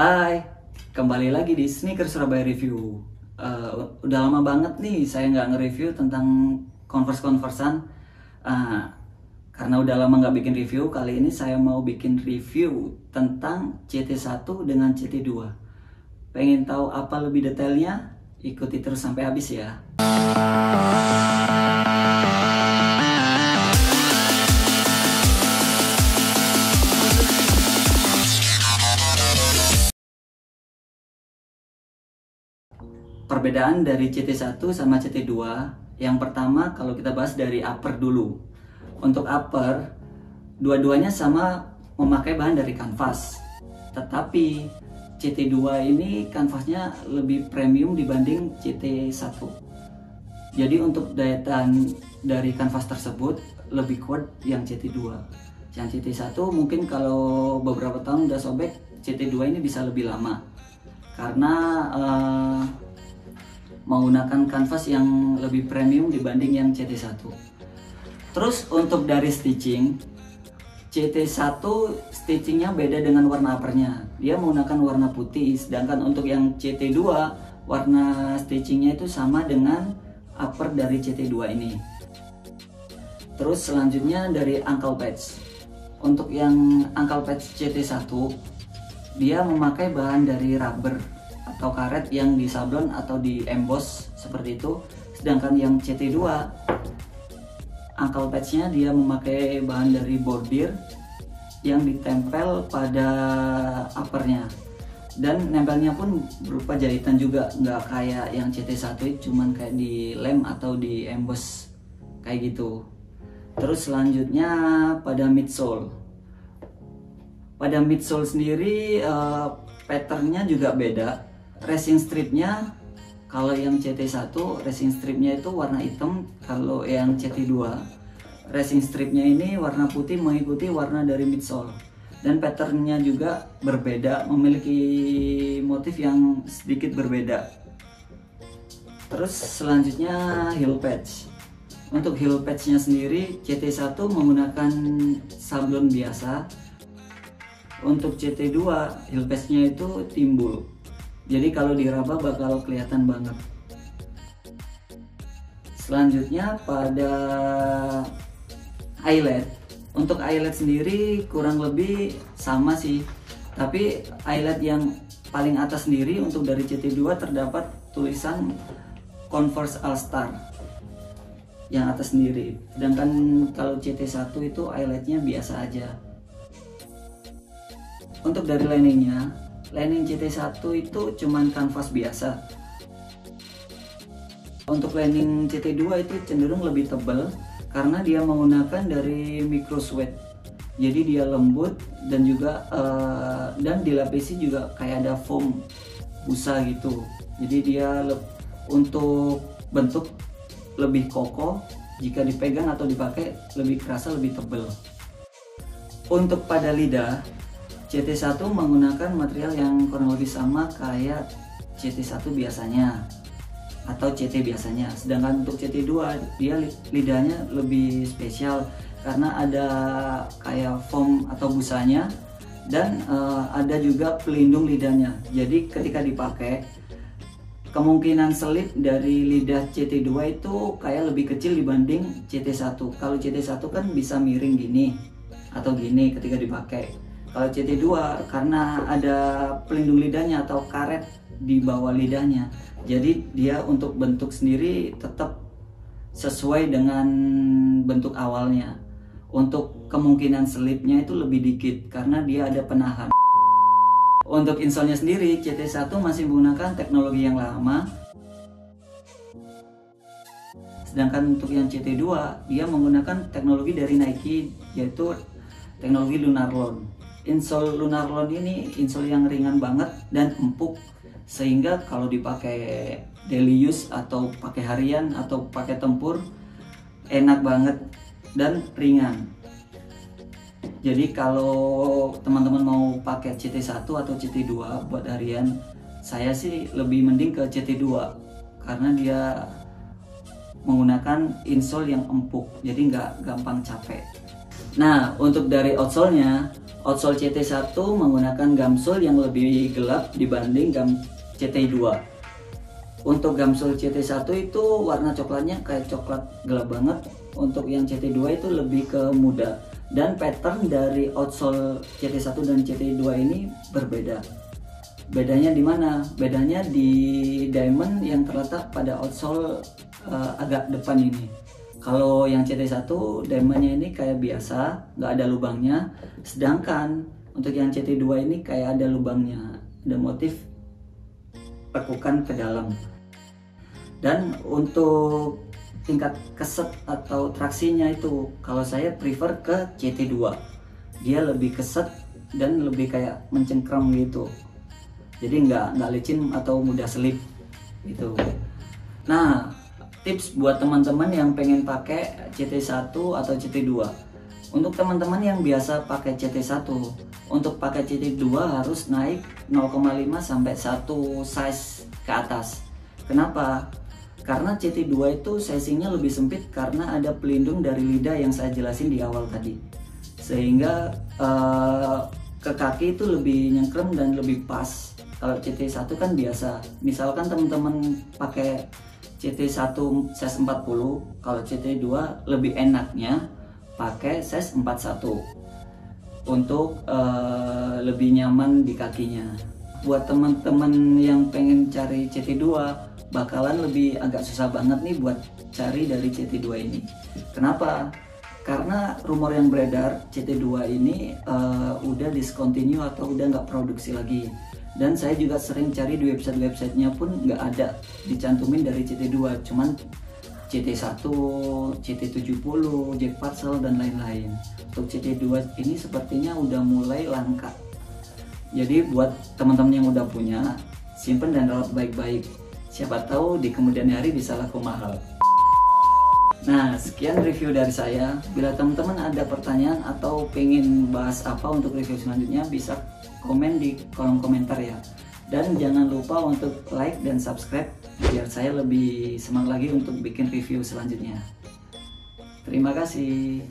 Hai, kembali lagi di Sneaker Surabaya Review. Udah lama banget nih saya nggak nge-review tentang Converse-Conversean. Uh, karena udah lama nggak bikin review, kali ini saya mau bikin review tentang CT1 dengan CT2. Pengen tahu apa lebih detailnya? Ikuti terus sampai habis ya. Perbedaan dari CT1 sama CT2, yang pertama kalau kita bahas dari upper dulu. Untuk upper, dua-duanya sama memakai bahan dari kanvas. Tetapi CT2 ini kanvasnya lebih premium dibanding CT1. Jadi untuk daya tahan dari kanvas tersebut lebih kuat yang CT2. Yang CT1 mungkin kalau beberapa tahun udah sobek, CT2 ini bisa lebih lama. Karena menggunakan kanvas yang lebih premium dibanding yang CT1. Terus untuk dari stitching, CT1 stitchingnya beda dengan warna uppernya. Dia menggunakan warna putih, sedangkan untuk yang CT2 warna stitchingnya itu sama dengan upper dari CT2 ini. Terus selanjutnya dari ankle patch. Untuk yang ankle patch CT1, dia memakai bahan dari rubber atau karet yang disablon atau di emboss seperti itu. Sedangkan yang CT2 ankle patchnya dia memakai bahan dari bordir yang ditempel pada uppernya, dan nempelnya pun berupa jahitan juga, nggak kayak yang CT1 cuman kayak di lem atau di emboss kayak gitu. Terus selanjutnya pada midsole. Pada midsole sendiri patternnya juga beda. Racing stripnya, kalau yang CT1 racing stripnya itu warna hitam, kalau yang CT2 racing stripnya ini warna putih mengikuti warna dari midsole, dan patternnya juga berbeda, memiliki motif yang sedikit berbeda. Terus selanjutnya heel patch. Untuk heel patchnya sendiri CT1 menggunakan sablon biasa. Untuk CT2 heel patchnya itu timbul. Jadi kalau diraba bakal kelihatan banget. Selanjutnya pada eyelet. Untuk eyelet sendiri kurang lebih sama sih. Tapi eyelet yang paling atas sendiri untuk dari CT2 terdapat tulisan Converse All Star yang atas sendiri. Sedangkan kalau CT1 itu eyeletnya biasa aja. Untuk dari liningnya, lining CT1 itu cuman kanvas biasa. Untuk lining CT2 itu cenderung lebih tebal karena dia menggunakan dari micro suede. Jadi dia lembut dan juga dan dilapisi juga kayak ada foam busa gitu. Jadi dia untuk bentuk lebih kokoh, jika dipegang atau dipakai lebih kerasa, lebih tebal. Untuk pada lidah, CT1 menggunakan material yang kurang lebih sama kayak CT1 biasanya atau CT biasanya. Sedangkan untuk CT2 dia lidahnya lebih spesial karena ada kayak foam atau busanya, dan ada juga pelindung lidahnya. Jadi ketika dipakai, kemungkinan selip dari lidah CT2 itu kayak lebih kecil dibanding CT1. Kalau CT1 kan bisa miring gini atau gini ketika dipakai. Kalau CT2 karena ada pelindung lidahnya atau karet di bawah lidahnya, jadi dia untuk bentuk sendiri tetap sesuai dengan bentuk awalnya. Untuk kemungkinan selipnya itu lebih dikit karena dia ada penahan. Untuk insole-nya sendiri, CT1 masih menggunakan teknologi yang lama. Sedangkan untuk yang CT2 dia menggunakan teknologi dari Nike, yaitu teknologi Lunarlon. Insole Lunarlon ini insole yang ringan banget dan empuk, sehingga kalau dipakai daily use atau pakai harian atau pakai tempur enak banget dan ringan. Jadi kalau teman-teman mau pakai CT1 atau CT2 buat harian, saya sih lebih mending ke CT2 karena dia menggunakan insole yang empuk, jadi nggak gampang capek. Nah, untuk dari outsole-nya, Outsole CT1 menggunakan gamsul yang lebih gelap dibanding CT2. Untuk gamsul CT1 itu warna coklatnya kayak coklat gelap banget. Untuk yang CT2 itu lebih ke muda. Dan pattern dari outsole CT1 dan CT2 ini berbeda. Bedanya di mana? Bedanya di diamond yang terletak pada outsole agak depan ini. Kalau yang CT1 diamondnya ini kayak biasa, nggak ada lubangnya. Sedangkan untuk yang CT2 ini kayak ada lubangnya, ada motif lekukan ke dalam. Dan untuk tingkat keset atau traksinya itu, kalau saya prefer ke CT2. Dia lebih keset dan lebih kayak mencengkram gitu. Jadi nggak licin atau mudah selip gitu. Nah, tips buat teman-teman yang pengen pakai CT1 atau CT2. Untuk teman-teman yang biasa pakai CT1, untuk pakai CT2 harus naik 0,5 sampai 1 size ke atas. Kenapa? Karena CT2 itu sizingnya lebih sempit karena ada pelindung dari lidah yang saya jelasin di awal tadi. Sehingga ke kaki itu lebih nyengkrem dan lebih pas. Kalau CT1 kan biasa, misalkan teman-teman pakai CT1 size 40, kalau CT2 lebih enaknya pakai size 41 untuk lebih nyaman di kakinya. Buat teman-teman yang pengen cari CT2 bakalan lebih agak susah banget nih buat cari dari CT2 ini. Kenapa? Karena rumor yang beredar CT2 ini udah discontinue atau udah nggak produksi lagi. Dan saya juga sering cari di website-websitenya pun nggak ada dicantumin dari CT2, cuman CT1, CT70, Jack Purcell dan lain-lain. Untuk CT2 ini sepertinya udah mulai langka. Jadi buat teman-teman yang udah punya, simpen dan rawat baik-baik. Siapa tahu di kemudian hari bisa laku mahal. Nah, sekian review dari saya. Bila teman-teman ada pertanyaan atau pengen bahas apa untuk review selanjutnya, bisa komen di kolom komentar ya. Dan jangan lupa untuk like dan subscribe biar saya lebih semangat lagi untuk bikin review selanjutnya. Terima kasih.